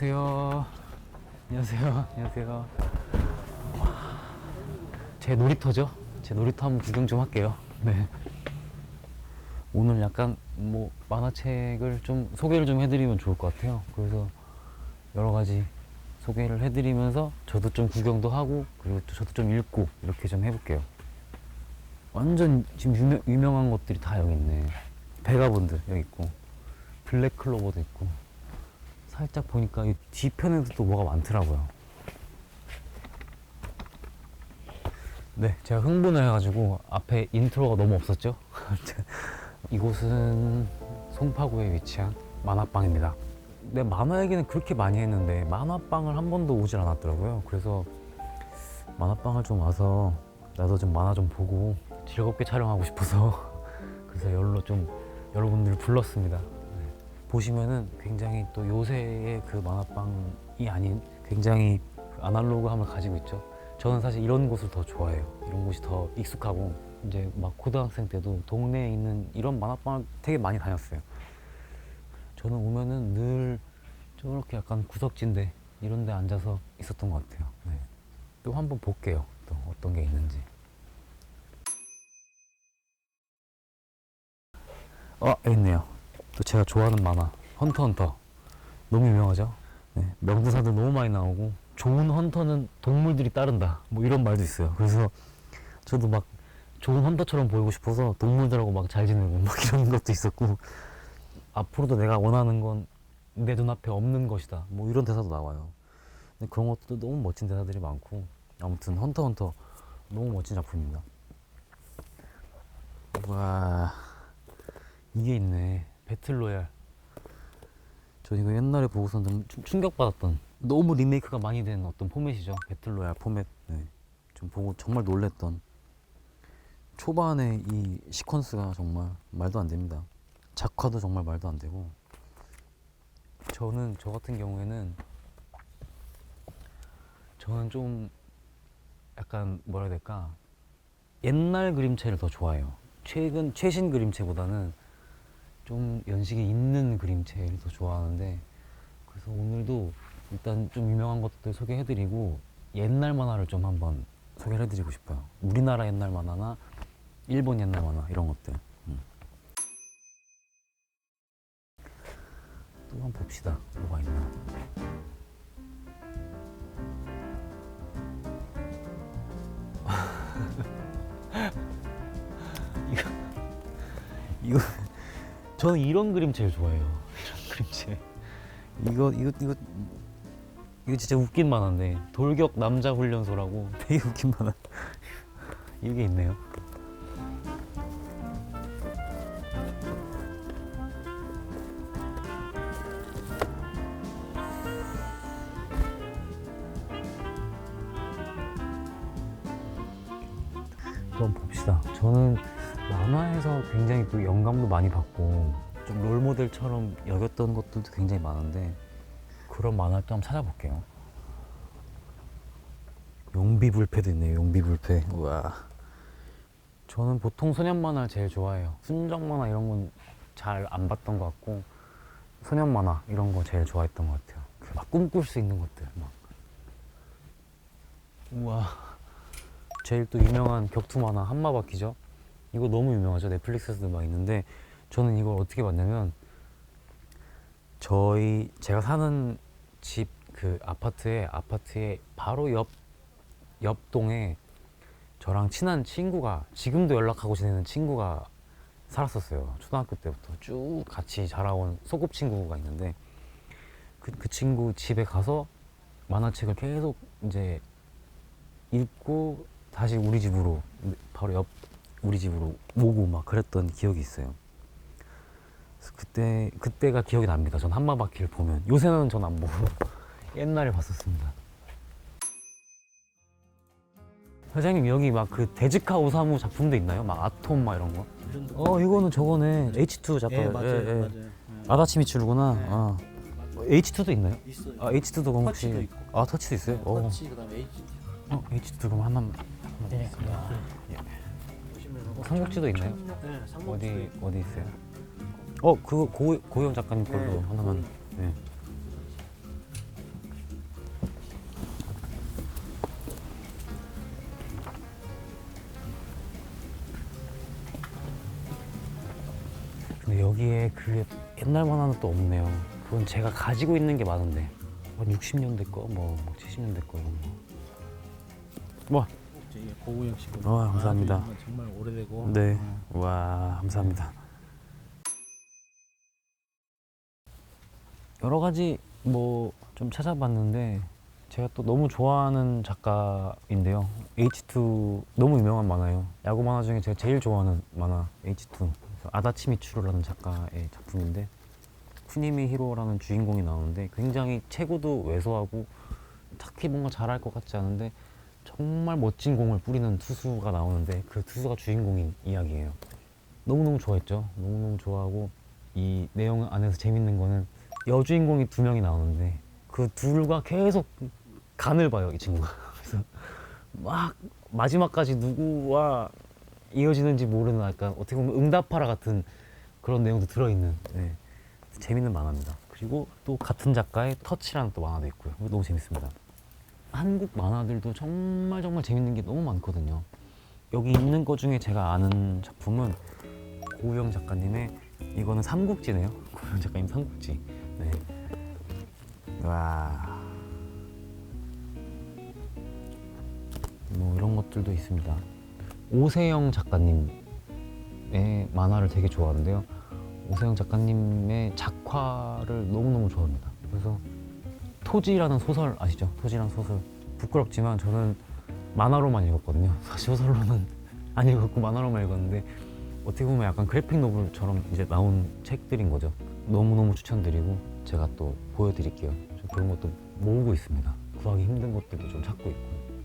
안녕하세요. 안녕하세요. 안녕하세요. 제 놀이터죠? 제 놀이터 한번 구경 좀 할게요. 네. 오늘 약간 뭐 만화책을 좀 소개를 좀 해드리면 좋을 것 같아요. 그래서 여러 가지 소개를 해드리면서 저도 좀 구경도 하고 그리고 또 저도 좀 읽고 이렇게 좀 해볼게요. 완전 지금 유명한 것들이 다 여기 있네. 베가본드 여기 있고 블랙클로버도 있고 살짝 보니까 이 뒤편에도 또 뭐가 많더라고요. 네, 제가 흥분을 해가지고 앞에 인트로가 너무 없었죠? 이곳은 송파구에 위치한 만화방입니다. 내 만화 얘기는 그렇게 많이 했는데 만화방을 한 번도 오질 않았더라고요. 그래서 만화방을 좀 와서 나도 좀 만화 좀 보고 즐겁게 촬영하고 싶어서 그래서 열로 좀 여러분들을 불렀습니다. 보시면은 굉장히 또 요새의 그 만화방이 아닌 굉장히 아날로그함을 가지고 있죠. 저는 사실 이런 곳을 더 좋아해요. 이런 곳이 더 익숙하고 이제 막 고등학생 때도 동네에 있는 이런 만화방을 되게 많이 다녔어요. 저는 오면은 늘 저렇게 약간 구석진데 이런 데 앉아서 있었던 것 같아요. 네. 또 한번 볼게요. 또 어떤 게 있는지. 여기 있네요. 또 제가 좋아하는 만화 헌터 헌터 너무 유명하죠. 네, 명대사들 너무 많이 나오고 좋은 헌터는 동물들이 따른다 뭐 이런 말도 있어요. 그래서 저도 막 좋은 헌터처럼 보이고 싶어서 동물들하고 막 잘 지내고 막 이런 것도 있었고 앞으로도 내가 원하는 건 내 눈앞에 없는 것이다 뭐 이런 대사도 나와요. 근데 그런 것도 너무 멋진 대사들이 많고 아무튼 헌터 헌터 너무 멋진 작품입니다. 와 이게 있네. 배틀로얄. 저 이거 옛날에 보고서 좀 충격받았던 너무 리메이크가 많이 된 어떤 포맷이죠. 배틀로얄 포맷. 네. 좀 보고 정말 놀랬던 초반에 이 시퀀스가 정말 말도 안 됩니다. 작화도 정말 말도 안 되고 저는 저 같은 경우에는 저는 좀 약간 뭐라 해야 될까 옛날 그림체를 더 좋아해요. 최신 그림체보다는 좀 연식이 있는 그림체를 더 좋아하는데 그래서 오늘도 일단 좀 유명한 것들 소개해드리고 옛날 만화를 좀 한번 소개를 해드리고 싶어요. 우리나라 옛날 만화나 일본 옛날 만화 이런 것들. 또 한번 봅시다. 뭐가 있나. 이거 저는 이런 그림 제일 좋아해요. 이런 그림체. 이거 진짜 웃긴 만화인데 돌격 남자 훈련소라고 되게 웃긴 만화. 이게 있네요. 한번 봅시다. 저는 만화에서 굉장히 또 영감도 많이 받고 좀 롤모델처럼 여겼던 것들도 굉장히 많은데 그런 만화를 또 한번 찾아볼게요. 용비불패도 있네요. 용비불패. 우와. 저는 보통 소년 만화를 제일 좋아해요. 순정 만화 이런 건 잘 안 봤던 것 같고 소년 만화 이런 거 제일 좋아했던 것 같아요. 막 꿈꿀 수 있는 것들 막. 우와. 제일 또 유명한 격투 만화 한마바퀴죠. 이거 너무 유명하죠. 넷플릭스에서도 막 있는데 저는 이걸 어떻게 봤냐면 제가 사는 집 그 아파트에 바로 옆 동에 저랑 친한 친구가 지금도 연락하고 지내는 친구가 살았었어요. 초등학교 때부터 쭉 같이 자라온 소꿉친구가 있는데 그 친구 집에 가서 만화책을 계속 이제 읽고 다시 우리 집으로 바로 옆 우리 집으로 오고 막 그랬던 기억이 있어요. 그래서 그때가 기억이 납니다. 전 한마바퀴를 보면 요새는 전 안 보고 옛날에 봤었습니다. 사장님 여기 막 그 데즈카 오사무 작품도 있나요? 막 아톰 막 이런 거? 이거는 저거네. H2 작가. 예, 맞아요. 맞아요. 아다치 미츠루구나. 네. 아. H2도 있나요? 있어요. H2도 그럼 터치도 혹시 있고. 터치도 있어요? 터치 그다음에 H. H2 그럼 하나만. 네. 보시면 삼국지도 있나요? 네, 삼국지. 어디 있어요? 그거 고영 작가님 걸로 네, 하나만. 네. 근데 여기에 그 옛날 만화는 또 없네요. 그건 제가 가지고 있는 게 많은데 한 60년대 거, 뭐 70년대 거 이런 거. 와, 이제 고우영 씨. 감사합니다. 이건 정말 오래되고. 네, 와 감사합니다. 여러 가지 뭐 좀 찾아봤는데 제가 또 너무 좋아하는 작가인데요. H2 너무 유명한 만화예요. 야구 만화 중에 제가 제일 좋아하는 만화 H2. 그래서 아다치 미츠루라는 작가의 작품인데 쿠니미 히로라는 주인공이 나오는데 굉장히 체구도 왜소하고 딱히 뭔가 잘할 것 같지 않은데 정말 멋진 공을 뿌리는 투수가 나오는데 그 투수가 주인공인 이야기예요. 너무너무 좋아했죠. 너무너무 좋아하고 이 내용 안에서 재밌는 거는 여주인공이 2명이 나오는데 그 둘과 계속 간을 봐요, 이 친구가. 그래서 막 마지막까지 누구와 이어지는지 모르는 약간 어떻게 보면 응답하라 같은 그런 내용도 들어있는 재밌는 만화입니다. 그리고 또 같은 작가의 터치라는 또 만화도 있고요. 너무 재밌습니다. 한국 만화들도 정말 재밌는 게 너무 많거든요. 여기 있는 것 중에 제가 아는 작품은 고우영 작가님의 이거는 삼국지네요. 고우영 작가님 삼국지. 네. 와. 뭐 이런 것들도 있습니다. 오세영 작가님의 만화를 되게 좋아하는데요. 오세영 작가님의 작화를 너무너무 좋아합니다. 그래서 토지라는 소설 아시죠? 토지라는 소설. 부끄럽지만 저는 만화로만 읽었거든요. 사실 소설로는 안 읽었고 만화로만 읽었는데 어떻게 보면 약간 그래픽 노블처럼 이제 나온 책들인 거죠. 너무너무 추천드리고 제가 또 보여드릴게요. 좀 그런 것도 모으고 있습니다. 구하기 힘든 것들도 좀 찾고 있고.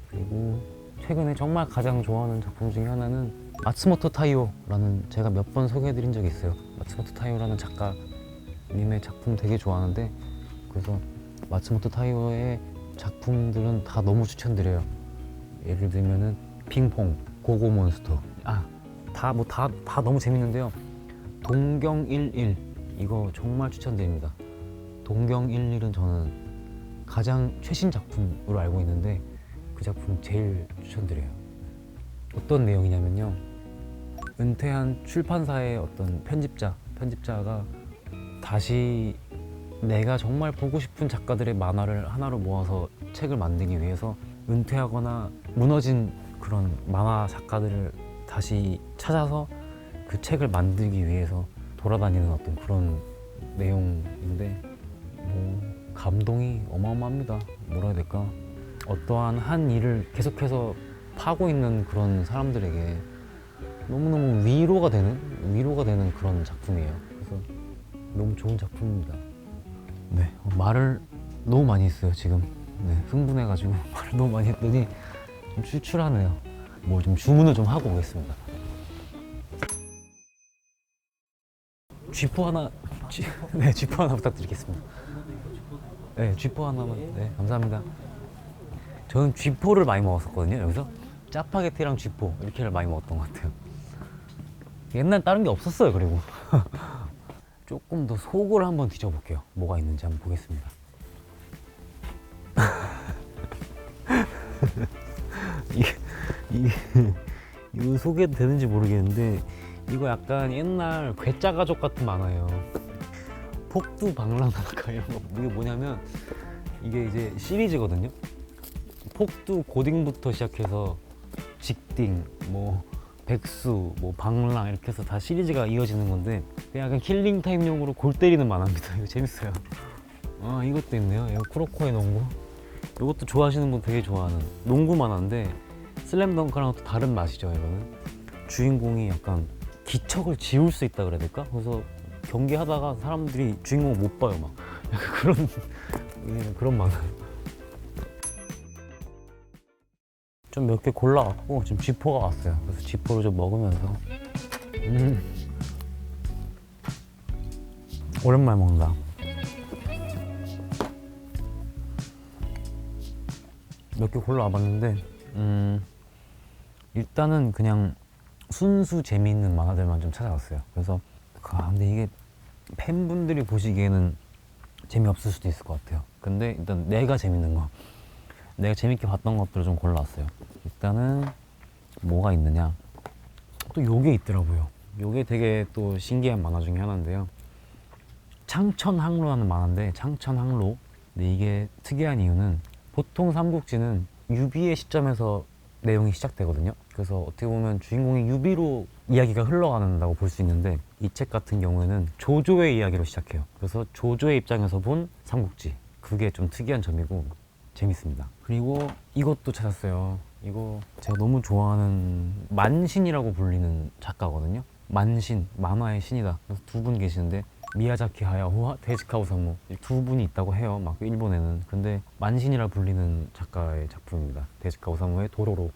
그리고 최근에 정말 가장 좋아하는 작품 중에 하나는 마츠모토 타이오라는 제가 몇 번 소개해드린 적이 있어요. 마츠모토 타이오라는 작가님의 작품 되게 좋아하는데 그래서 마츠모토 타이오의 작품들은 다 너무 추천드려요. 예를 들면은 핑퐁, 고고몬스터 다 너무 재밌는데요. 동경 11 이거 정말 추천드립니다. 동경 11은 저는 가장 최신 작품으로 알고 있는데 그 작품 제일 추천드려요. 어떤 내용이냐면요. 은퇴한 출판사의 어떤 편집자가 다시 내가 정말 보고 싶은 작가들의 만화를 하나로 모아서 책을 만들기 위해서 은퇴하거나 무너진 그런 만화 작가들을 다시 찾아서 그 책을 만들기 위해서 돌아다니는 어떤 그런 내용인데 뭐 감동이 어마어마합니다. 뭐라 해야 될까? 어떠한 한 일을 계속해서 파고 있는 그런 사람들에게 너무너무 위로가 되는 그런 작품이에요. 그래서 너무 좋은 작품입니다. 네, 말을 너무 많이 했어요 지금. 네, 흥분해가지고 말을 너무 많이 했더니 좀 출출하네요. 뭐 좀 주문을 좀 하고 오겠습니다. 쥐포 하나, 네, 쥐포 하나 부탁드리겠습니다. 네, 쥐포 하나만. 네, 감사합니다. 저는 쥐포를 많이 먹었었거든요. 여기서 짜파게티랑 쥐포 이렇게를 많이 먹었던 것 같아요. 옛날 다른 게 없었어요. 그리고 조금 더 속을 한번 뒤져볼게요. 뭐가 있는지 한번 보겠습니다. 이거 소개도 되는지 모르겠는데 이거 약간 옛날 괴짜 가족 같은 만화예요. 폭두 방랑나카 이런 거. 이게 뭐냐면 이게 이제 시리즈거든요. 폭두 고딩부터 시작해서 직딩, 뭐 백수, 뭐 방랑 이렇게 해서 다 시리즈가 이어지는 건데 그냥 약간 킬링 타임용으로 골 때리는 만화입니다. 이거 재밌어요. 이것도 있네요. 이거 쿠로코의 농구. 이것도 좋아하시는 분 되게 좋아하는 농구 만화인데 슬램덩크랑 또 다른 맛이죠. 이거는 주인공이 약간 기척을 지울 수 있다 그래야 될까? 그래서 경기하다가 사람들이 주인공을 못 봐요. 막 약간 그런 만화예요. 좀 몇 개 골라갖고 지금 쥐포가 왔어요. 그래서 쥐포를 좀 먹으면서 오랜만에 먹는다. 몇 개 골라와봤는데 일단은 그냥 순수 재미있는 만화들만 좀 찾아왔어요. 그래서 근데 이게 팬분들이 보시기에는 재미없을 수도 있을 것 같아요. 근데 일단 내가 재밌는 거, 내가 재밌게 봤던 것들을 좀 골라왔어요. 일단은 뭐가 있느냐, 또 요게 있더라고요. 요게 되게 또 신기한 만화 중에 하나인데요. 창천항로라는 만화인데, 창천항로. 근데 이게 특이한 이유는 보통 삼국지는 유비의 시점에서 내용이 시작되거든요. 그래서 어떻게 보면 주인공이 유비로 이야기가 흘러간다고 볼 수 있는데, 이 책 같은 경우에는 조조의 이야기로 시작해요. 그래서 조조의 입장에서 본 삼국지. 그게 좀 특이한 점이고 재밌습니다. 그리고 이것도 찾았어요. 이거 제가 너무 좋아하는 만신이라고 불리는 작가거든요. 만신, 만화의 신이다. 그래서 두 분 계시는데 미야자키 하야오와 데이지카 오사무 두 분이 있다고 해요. 막 일본에는. 근데 만신이라 불리는 작가의 작품입니다. 데이지카 오사무의 도로로.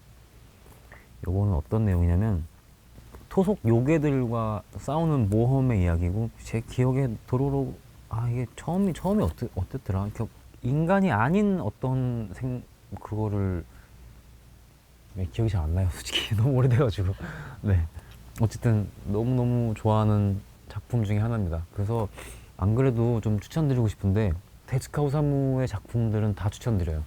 요거는 어떤 내용이냐면 토속 요괴들과 싸우는 모험의 이야기고, 제 기억에 도로로 이게 처음이 어땠더라? 인간이 아닌 어떤 그거를 기억이 잘 안 나요. 솔직히 너무 오래돼가지고. 네. 어쨌든 너무너무 좋아하는 작품 중에 하나입니다. 그래서 안 그래도 좀 추천드리고 싶은데, 데이지카 오사무의 작품들은 다 추천드려요.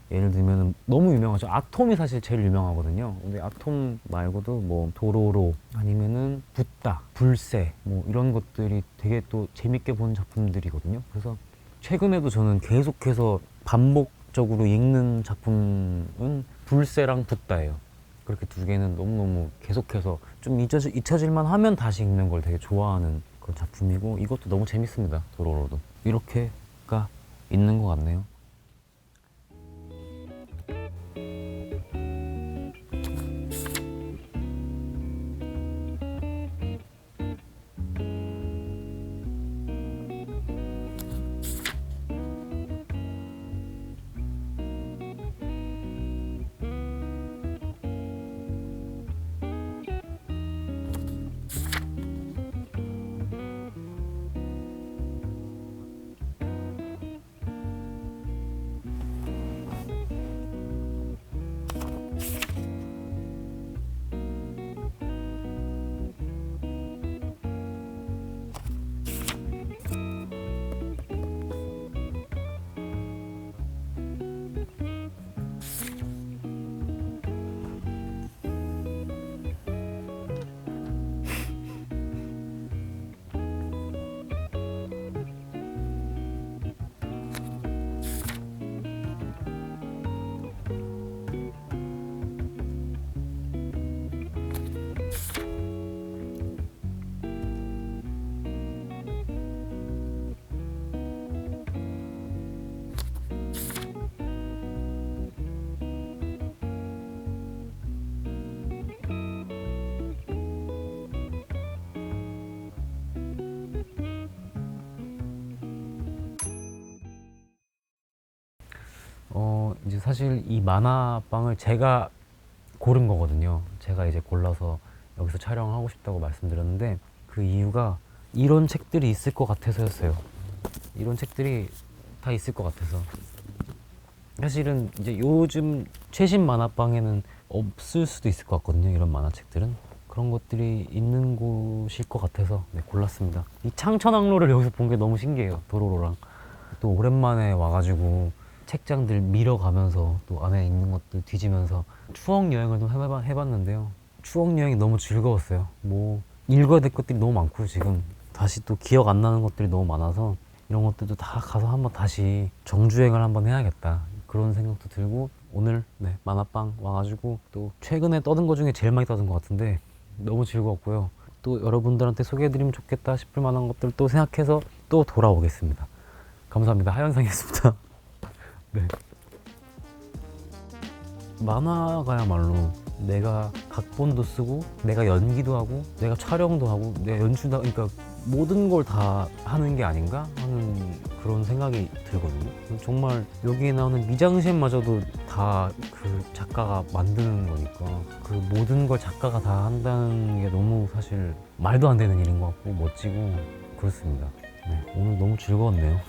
예를 들면 너무 유명하죠. 아톰이 사실 제일 유명하거든요. 근데 아톰 말고도 뭐 도로로, 아니면은 붓다, 불새, 뭐 이런 것들이 되게 또 재밌게 본 작품들이거든요. 그래서 최근에도 저는 계속해서 반복적으로 읽는 작품은 불새랑 붓다예요. 그렇게 두 개는 너무너무 계속해서 좀 잊혀질만 하면 다시 읽는 걸 되게 좋아하는 그런 작품이고, 이것도 너무 재밌습니다. 도로로도. 이렇게가 있는 것 같네요. 이제 사실 이 만화방을 제가 고른 거거든요. 제가 이제 골라서 여기서 촬영을 하고 싶다고 말씀드렸는데, 그 이유가 이런 책들이 있을 것 같아서였어요. 이런 책들이 다 있을 것 같아서. 사실은 이제 요즘 최신 만화방에는 없을 수도 있을 것 같거든요. 이런 만화책들은. 그런 것들이 있는 곳일 것 같아서 골랐습니다. 이 창천항로를 여기서 본 게 너무 신기해요. 도로로랑. 또 오랜만에 와가지고 책장들 밀어가면서 또 안에 있는 것들 뒤지면서 추억 여행을 좀 해봤는데요. 추억 여행이 너무 즐거웠어야 뭐 읽어야 될 것들이 너무 많고, 지금 다시 또 기억 안 나는 것들이 너무 많아서 이런 것들도 다 가서 한번 다시 정주행을 한번 해야겠다, 그런 생각도 들고, 오늘 만화방 와가지고 또 최근에 떠든 것 중에 제일 많이 떠든 것 같은데 너무 즐거웠고요. 또 여러분들한테 소개해드리면 좋겠다 싶을 만한 것들 또 생각해서 또 돌아오겠습니다. 감사합니다. 하현상이었습니다. 네. 만화가야말로 내가 각본도 쓰고, 내가 연기도 하고, 내가 촬영도 하고, 내가 연출도 하고, 그러니까 모든 걸 다 하는 게 아닌가 하는 그런 생각이 들거든요. 정말 여기에 나오는 미장센마저도 다 그 작가가 만드는 거니까, 그 모든 걸 작가가 다 한다는 게 너무 사실 말도 안 되는 일인 것 같고 멋지고 그렇습니다. 네, 오늘 너무 즐거웠네요. 네.